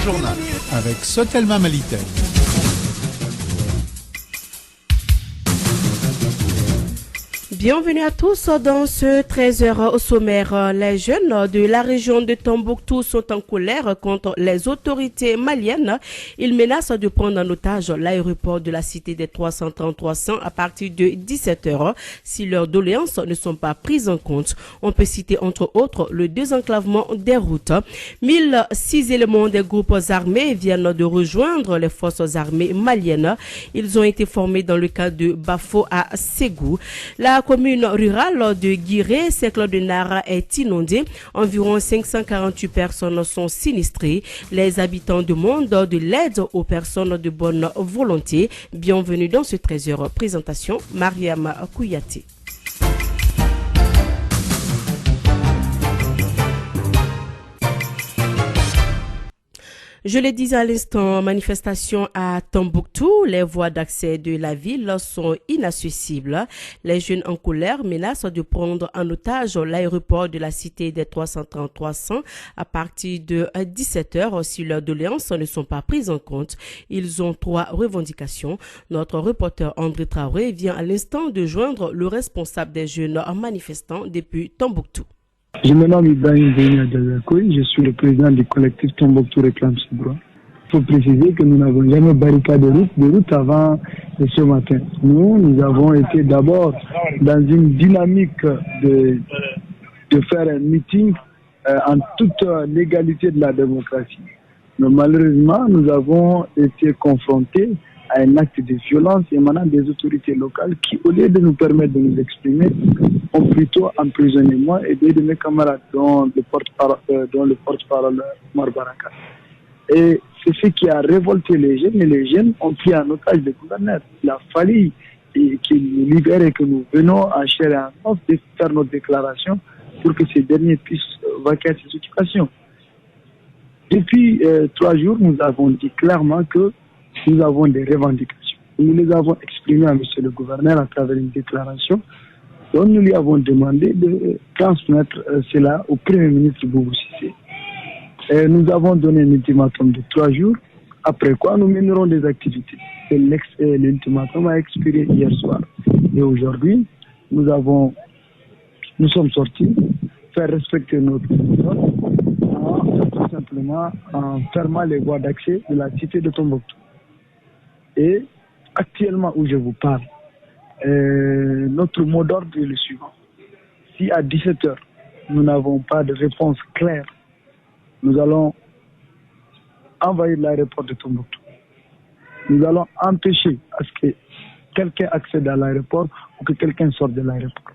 journal avec Sotelma Malitel. Bienvenue à tous dans ce 13h au sommaire. Les jeunes de la région de Tombouctou sont en colère contre les autorités maliennes. Ils menacent de prendre en otage l'aéroport de la cité des 333 à partir de 17h si leurs doléances ne sont pas prises en compte. On peut citer entre autres le désenclavement des routes. 1006 éléments des groupes armés viennent de rejoindre les forces armées maliennes. Ils ont été formés dans le cadre de Bafo à Ségou. La commune rurale de Guiré, Cercle de Nara est inondée. Environ 548 personnes sont sinistrées. Les habitants demandent de l'aide aux personnes de bonne volonté. Bienvenue dans ce 13h. Présentation, Mariam Kouyaté. Je le disais à l'instant, manifestation à Tombouctou, les voies d'accès de la ville sont inaccessibles. Les jeunes en colère menacent de prendre en otage l'aéroport de la cité des 333 à partir de 17h si leurs doléances ne sont pas prises en compte. Ils ont 3 revendications. Notre reporter André Traoré vient à l'instant de joindre le responsable des jeunes manifestants depuis Tombouctou. Je me nomme Ibrahim Benia Dazakoui, je suis le président du collectif Tombouctou réclame ce droit. Il faut préciser que nous n'avons jamais barricadé de route avant ce matin. Nous avons été d'abord dans une dynamique de faire un meeting en toute légalité de la démocratie. Mais malheureusement, nous avons été confrontés à un acte de violence émanant des autorités locales qui, au lieu de nous permettre de nous exprimer, ont plutôt emprisonné moi et deux de mes camarades, dont le porte-parole Marbaraka. Et c'est ce qui a révolté les jeunes, et les jeunes ont pris en otage le gouverneur. Il a fallu qu'il nous libère et que nous venons en chair et en os de faire notre déclaration pour que ces derniers puissent vaquer à ces occupations. Depuis 3 jours, nous avons dit clairement que nous avons des revendications. Nous les avons exprimées à M. le gouverneur à travers une déclaration dont nous lui avons demandé de transmettre cela au Premier ministre Boubou Cissé. Nous avons donné un ultimatum de 3 jours, après quoi nous mènerons des activités. L'ultimatum a expiré hier soir. Et aujourd'hui, nous sommes sortis faire respecter notre méthode tout simplement en fermant les voies d'accès de la cité de Tombouctou. Et actuellement où je vous parle, notre mot d'ordre est le suivant. Si à 17h, nous n'avons pas de réponse claire, nous allons envahir l'aéroport de Tombouctou. Nous allons empêcher à ce que quelqu'un accède à l'aéroport ou que quelqu'un sorte de l'aéroport.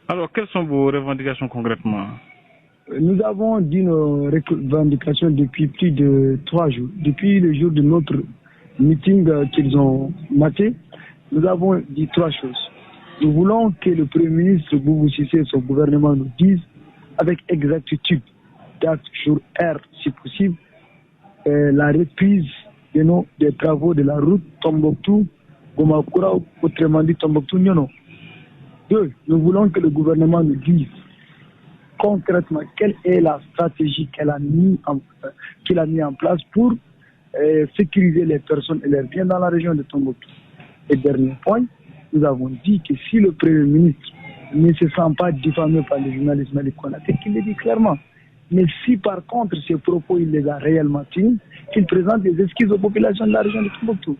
Alors, quelles sont vos revendications concrètement? Nous avons dit nos revendications depuis plus de 3 jours. Depuis le jour de notre meeting qu'ils ont maté, nous avons dit 3 choses. Nous voulons que le Premier ministre Boubou Cissé et son gouvernement nous disent avec exactitude, date, jour, heure, si possible, la reprise des travaux de la route Tombouctou-Gomakura, autrement dit Tombouctou-Nyono. 2. Nous voulons que le gouvernement nous dise concrètement quelle est la stratégie qu'il a mis en place pour sécuriser les personnes et leurs biens dans la région de Tombouctou. Et dernier point, nous avons dit que si le Premier ministre ne se sent pas diffamé par les journalistes Malik Konaté, qu'il le dit clairement. Mais si par contre ces propos, il les a réellement tenus, qu'il présente des excuses aux populations de la région de Tombouctou.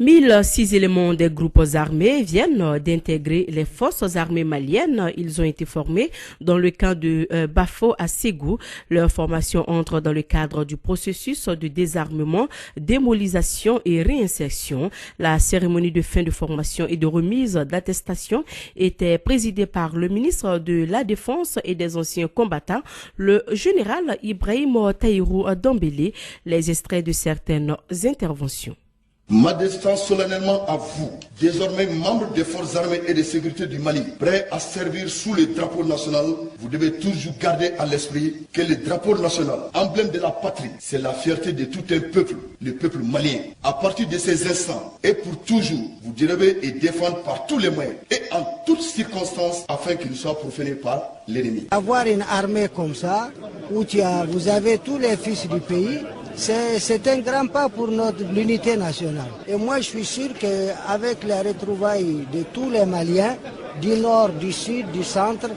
1006 éléments des groupes armés viennent d'intégrer les forces armées maliennes. Ils ont été formés dans le camp de Bafo à Ségou. Leur formation entre dans le cadre du processus de désarmement, démobilisation et réinsertion. La cérémonie de fin de formation et de remise d'attestation était présidée par le ministre de la Défense et des anciens combattants, le général Ibrahim Tahirou Dambélé. Les extraits de certaines interventions. M'adressant solennellement à vous, désormais membres des forces armées et de sécurité du Mali, prêts à servir sous le drapeau national, vous devez toujours garder à l'esprit que le drapeau national, emblème de la patrie, c'est la fierté de tout un peuple, le peuple malien. À partir de ces instants et pour toujours, vous devez et défendre par tous les moyens et en toutes circonstances afin qu'il ne soit profané par l'ennemi. Avoir une armée comme ça, où vous avez tous les fils du pays, c'est un grand pas pour l'unité nationale. Et moi, je suis sûr qu'avec les retrouvailles de tous les Maliens, du nord, du sud, du centre,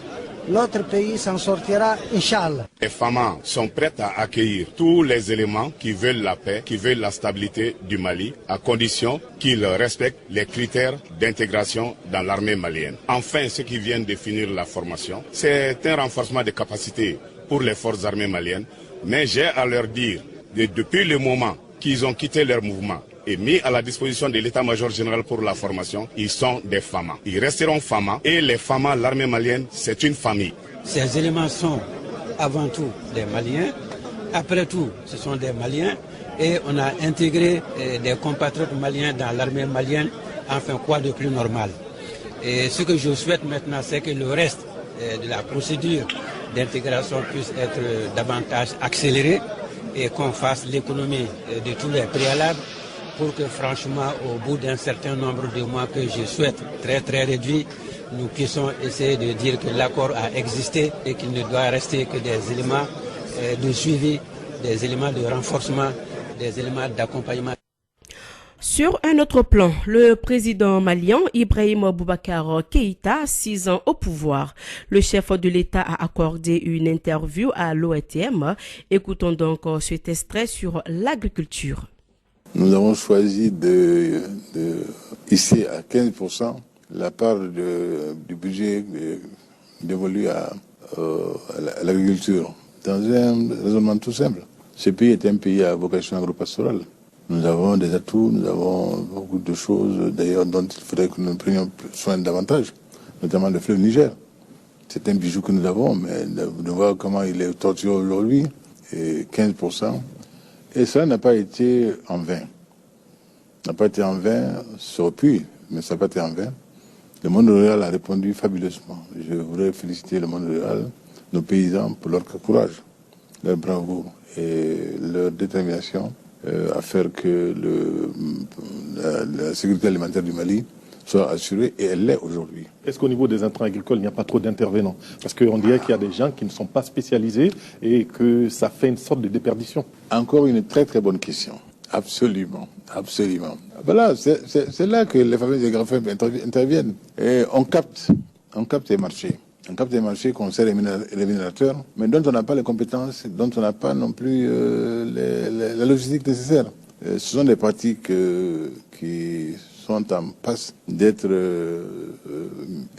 notre pays s'en sortira, Inch'Allah. Les FAMA sont prêtes à accueillir tous les éléments qui veulent la paix, qui veulent la stabilité du Mali, à condition qu'ils respectent les critères d'intégration dans l'armée malienne. Enfin, ceux qui viennent définir la formation, c'est un renforcement des capacités pour les forces armées maliennes, mais j'ai à leur dire depuis le moment qu'ils ont quitté leur mouvement et mis à la disposition de l'état-major général pour la formation, ils sont des FAMA. Ils resteront FAMA et les FAMA, l'armée malienne, c'est une famille. Ces éléments sont avant tout des Maliens, après tout ce sont des Maliens et on a intégré des compatriotes maliens dans l'armée malienne, enfin quoi de plus normal. Et ce que je souhaite maintenant, c'est que le reste de la procédure d'intégration puisse être davantage accéléré et qu'on fasse l'économie de tous les préalables pour que franchement au bout d'un certain nombre de mois que je souhaite très réduit, nous puissions essayer de dire que l'accord a existé et qu'il ne doit rester que des éléments de suivi, des éléments de renforcement, des éléments d'accompagnement. Sur un autre plan, le président malien Ibrahim Boubacar Keïta, 6 ans au pouvoir. Le chef de l'État a accordé une interview à l'ORTM. Écoutons donc cet extrait sur l'agriculture. Nous avons choisi de hisser à 15% la part du budget dévolu à l'agriculture. Dans un raisonnement tout simple. Ce pays est un pays à vocation agro-pastorale. Nous avons des atouts, nous avons beaucoup de choses d'ailleurs dont il faudrait que nous prenions soin davantage, notamment le fleuve Niger. C'est un bijou que nous avons, mais de voir comment il est torturé aujourd'hui, et 15%. Et cela n'a pas été en vain. N'a pas été en vain, ça aurait pu, mais ça n'a pas été en vain. Le monde rural a répondu fabuleusement. Je voudrais féliciter le monde rural, nos paysans, pour leur courage, leur bravoure et leur détermination à faire que la sécurité alimentaire du Mali soit assurée, et elle l'est aujourd'hui. Est-ce qu'au niveau des intrants agricoles, il n'y a pas trop d'intervenants? Parce qu'on dirait qu'il y a des gens qui ne sont pas spécialisés et que ça fait une sorte de déperdition. Encore une très bonne question. Absolument. Voilà, c'est là que les familles des grands firmes interviennent. Et on capte les marchés. On capte des marchés qu'on sert les rémunérateurs, mais dont on n'a pas les compétences, dont on n'a pas non plus la logistique nécessaire. Ce sont des pratiques qui sont en passe d'être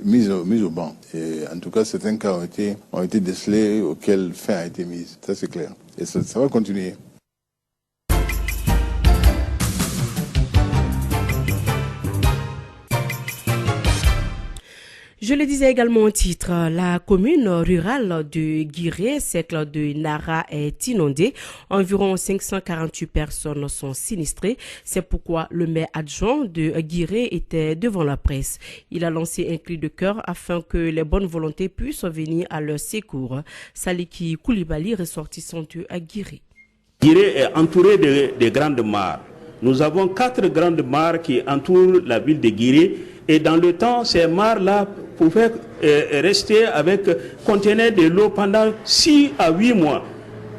mises au banc. Et en tout cas, certains cas ont été décelés, auxquels fin a été mise. Ça, c'est clair. Et ça va continuer. Je le disais également au titre, la commune rurale de Guiré, cercle de Nara, est inondée. Environ 548 personnes sont sinistrées. C'est pourquoi le maire adjoint de Guiré était devant la presse. Il a lancé un cri de cœur afin que les bonnes volontés puissent venir à leur secours. Saliki Koulibaly, ressortissant de Guiré. Guiré est entouré de grandes mares. Nous avons 4 grandes mares qui entourent la ville de Guiré. Et dans le temps, ces mares-là pouvaient contenaient de l'eau pendant 6 à 8 mois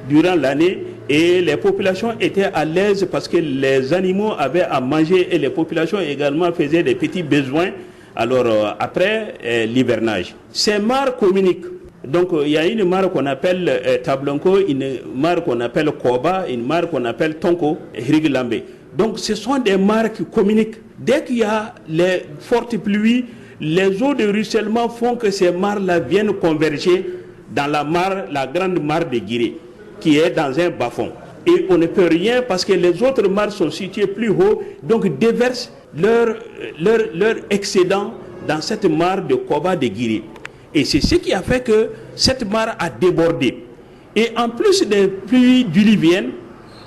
durant l'année. Et les populations étaient à l'aise parce que les animaux avaient à manger et les populations également faisaient des petits besoins. Alors après l'hivernage, ces mares communiquent. Donc il y a une mare qu'on appelle Tablanko, une mare qu'on appelle Koba, une mare qu'on appelle Tonko et Hiriglambe. Donc ce sont des mares qui communiquent. Dès qu'il y a les fortes pluies, les eaux de ruissellement font que ces mares-là viennent converger dans la grande mare de Guiré, qui est dans un bas-fond. Et on ne peut rien parce que les autres mares sont situées plus haut, donc déversent leur excédent dans cette mare de Koba de Guiré. Et c'est ce qui a fait que cette mare a débordé. Et en plus des pluies diluviennes,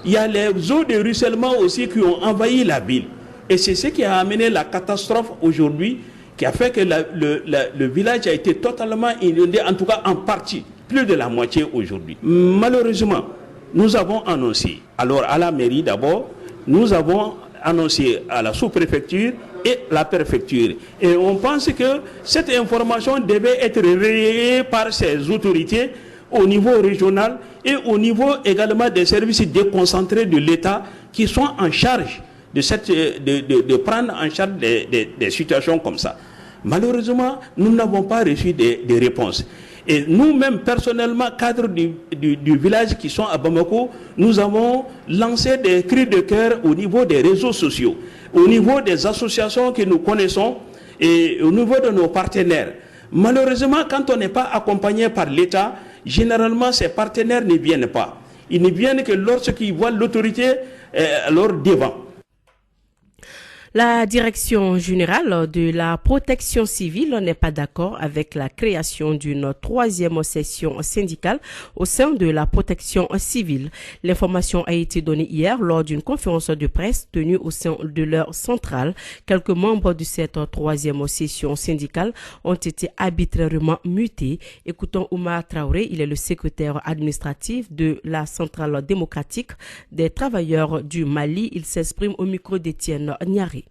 il y a les eaux de ruissellement aussi qui ont envahi la ville. Et c'est ce qui a amené la catastrophe aujourd'hui, qui a fait que le village a été totalement inondé, en tout cas en partie, plus de la moitié aujourd'hui. Malheureusement, nous avons annoncé, alors à la mairie d'abord, nous avons annoncé à la sous-préfecture et la préfecture. Et on pense que cette information devait être relayée par ces autorités au niveau régional et au niveau également des services déconcentrés de l'État qui sont en charge de prendre en charge des situations comme ça. Malheureusement, nous n'avons pas reçu des réponses. Et nous-mêmes, personnellement, cadres du village qui sont à Bamako, nous avons lancé des cris de cœur au niveau des réseaux sociaux, au niveau des associations que nous connaissons et au niveau de nos partenaires. Malheureusement, quand on n'est pas accompagné par l'État, généralement, ces partenaires ne viennent pas. Ils ne viennent que lorsqu'ils voient l'autorité alors devant. La direction générale de la protection civile n'est pas d'accord avec la création d'une troisième session syndicale au sein de la protection civile. L'information a été donnée hier lors d'une conférence de presse tenue au sein de leur centrale. Quelques membres de cette troisième session syndicale ont été arbitrairement mutés. Écoutons Oumar Traoré, il est le secrétaire administratif de la centrale démocratique des travailleurs du Mali. Il s'exprime au micro d'Étienne Niaré.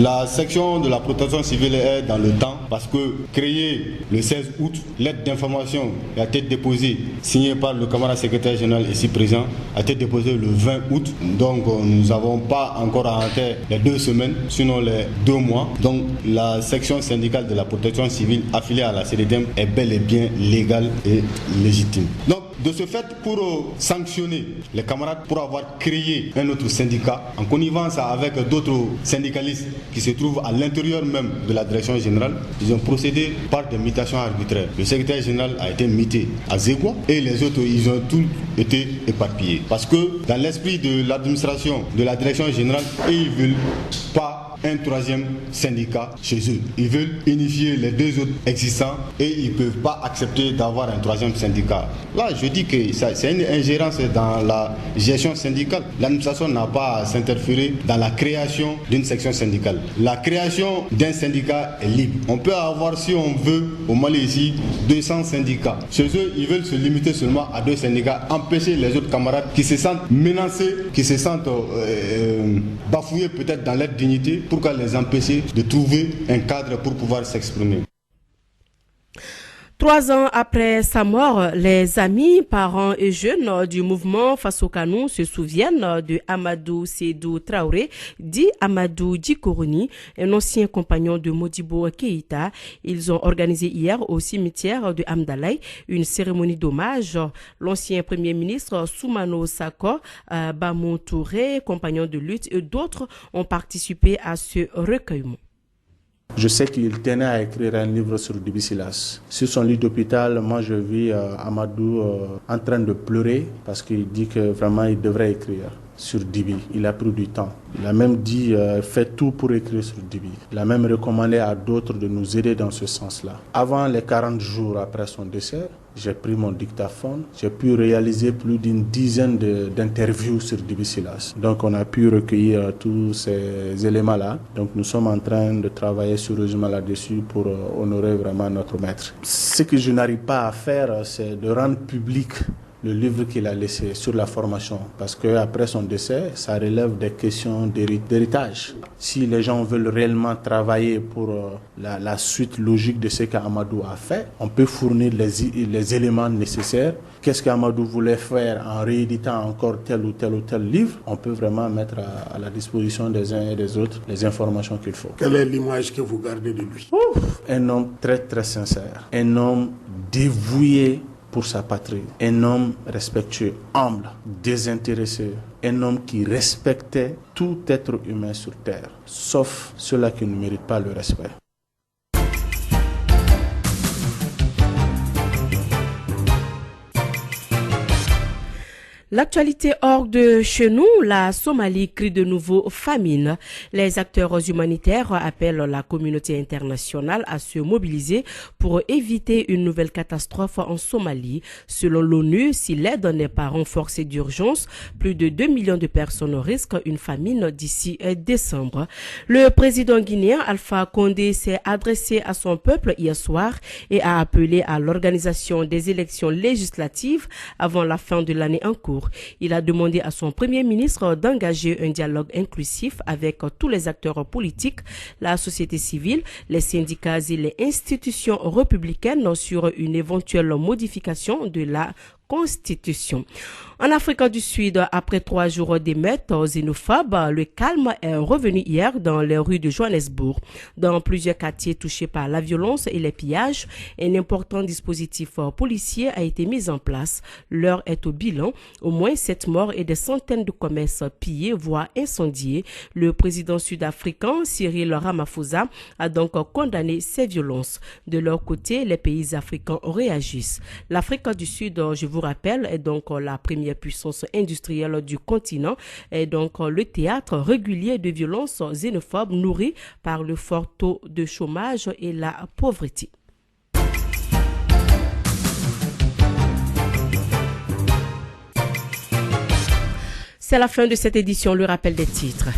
La section de la protection civile est dans le temps parce que créée le 16 août, l'aide d'information a été déposée, signée par le camarade secrétaire général ici présent, a été déposée le 20 août. Donc nous n'avons pas encore arrêté les 2 semaines, sinon les 2 mois. Donc la section syndicale de la protection civile affiliée à la CDDM est bel et bien légale et légitime. Donc de ce fait, pour sanctionner les camarades pour avoir créé un autre syndicat, en connivence avec d'autres syndicalistes qui se trouvent à l'intérieur même de la direction générale, ils ont procédé par des mutations arbitraires. Le secrétaire général a été muté à Zégoua et les autres, ils ont tous été éparpillés. Parce que dans l'esprit de l'administration de la direction générale, ils ne veulent pas un troisième syndicat chez eux. Ils veulent unifier les 2 autres existants et ils ne peuvent pas accepter d'avoir un troisième syndicat. Là, je dis que c'est une ingérence dans la gestion syndicale. L'administration n'a pas à s'interférer dans la création d'une section syndicale. La création d'un syndicat est libre. On peut avoir, si on veut, au Mali ici, 200 syndicats. Chez eux, ils veulent se limiter seulement à 2 syndicats, empêcher les autres camarades qui se sentent menacés, qui se sentent bafoués peut-être dans leur dignité, pourquoi les empêcher de trouver un cadre pour pouvoir s'exprimer. 3 ans après sa mort, les amis, parents et jeunes du mouvement Face au Canon se souviennent de Amadou Sédou Traoré, dit Amadou Djikoroni, un ancien compagnon de Modibo Keïta. Ils ont organisé hier au cimetière de Amdalaï une cérémonie d'hommage. L'ancien premier ministre Soumano Sakho, Bamou Touré, compagnon de lutte et d'autres ont participé à ce recueillement. Je sais qu'il tenait à écrire un livre sur Dibi Silas. Sur son lit d'hôpital, moi je vis Amadou en train de pleurer parce qu'il dit que vraiment il devrait écrire sur Dibi. Il a pris du temps. Il a même dit faites tout pour écrire sur Dibi. Il a même recommandé à d'autres de nous aider dans ce sens-là. Avant les 40 jours après son décès, j'ai pris mon dictaphone. J'ai pu réaliser plus d'une dizaine d'interviews sur Dibi Silas. Donc on a pu recueillir tous ces éléments-là. Donc nous sommes en train de travailler sérieusement là-dessus pour honorer vraiment notre maître. Ce que je n'arrive pas à faire, c'est de rendre public le livre qu'il a laissé sur la formation, parce qu'après son décès, ça relève des questions d'héritage. Si les gens veulent réellement travailler pour la suite logique de ce qu'Amadou a fait, on peut fournir les éléments nécessaires. Qu'est-ce qu'Amadou voulait faire en rééditant encore tel ou tel livre? On peut vraiment mettre à la disposition des uns et des autres les informations qu'il faut. Quelle est l'image que vous gardez de lui? Un homme très très sincère, un homme dévoué pour sa patrie, un homme respectueux, humble, désintéressé, un homme qui respectait tout être humain sur terre, sauf ceux-là qui ne méritent pas le respect. L'actualité hors de chez nous, la Somalie crie de nouveau famine. Les acteurs humanitaires appellent la communauté internationale à se mobiliser pour éviter une nouvelle catastrophe en Somalie. Selon l'ONU, si l'aide n'est pas renforcée d'urgence, plus de 2 millions de personnes risquent une famine d'ici décembre. Le président guinéen Alpha Condé s'est adressé à son peuple hier soir et a appelé à l'organisation des élections législatives avant la fin de l'année en cours. Il a demandé à son premier ministre d'engager un dialogue inclusif avec tous les acteurs politiques, la société civile, les syndicats et les institutions républicaines sur une éventuelle modification de la Constitution. En Afrique du Sud, après 3 jours d'émeutes xénophobes, le calme est revenu hier dans les rues de Johannesburg. Dans plusieurs quartiers touchés par la violence et les pillages, un important dispositif policier a été mis en place. L'heure est au bilan. Au moins 7 morts et des centaines de commerces pillés, voire incendiés. Le président sud-africain Cyril Ramaphosa a donc condamné ces violences. De leur côté, les pays africains réagissent. L'Afrique du Sud, je vous rappelle, est donc la première puissance industrielle du continent et donc le théâtre régulier de violences xénophobes nourries par le fort taux de chômage et la pauvreté. C'est la fin de cette édition, le rappel des titres.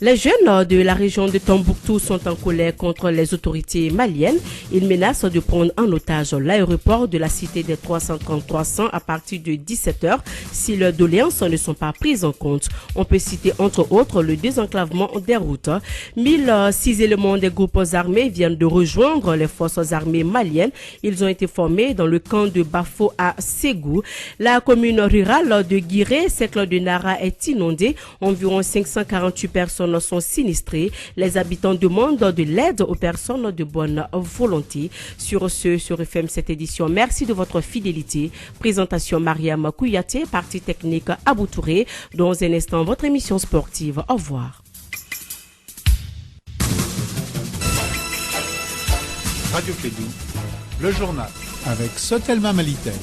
Les jeunes de la région de Tombouctou sont en colère contre les autorités maliennes. Ils menacent de prendre en otage l'aéroport de la cité des 333 à partir de 17h si leurs doléances ne sont pas prises en compte. On peut citer entre autres le désenclavement des routes. 1006 éléments des groupes armés viennent de rejoindre les forces armées maliennes. Ils ont été formés dans le camp de Bafo à Ségou. La commune rurale de Guiré, Cercle de Nara, est inondée. Environ 548 personnes sont sinistrés. Les habitants demandent de l'aide aux personnes de bonne volonté. Sur ce, sur FM cette édition, merci de votre fidélité. Présentation Mariam Kouyaté, partie technique Abou Touré. Dans un instant, votre émission sportive. Au revoir. Radio Kédou, le journal avec Sotelma Malitel.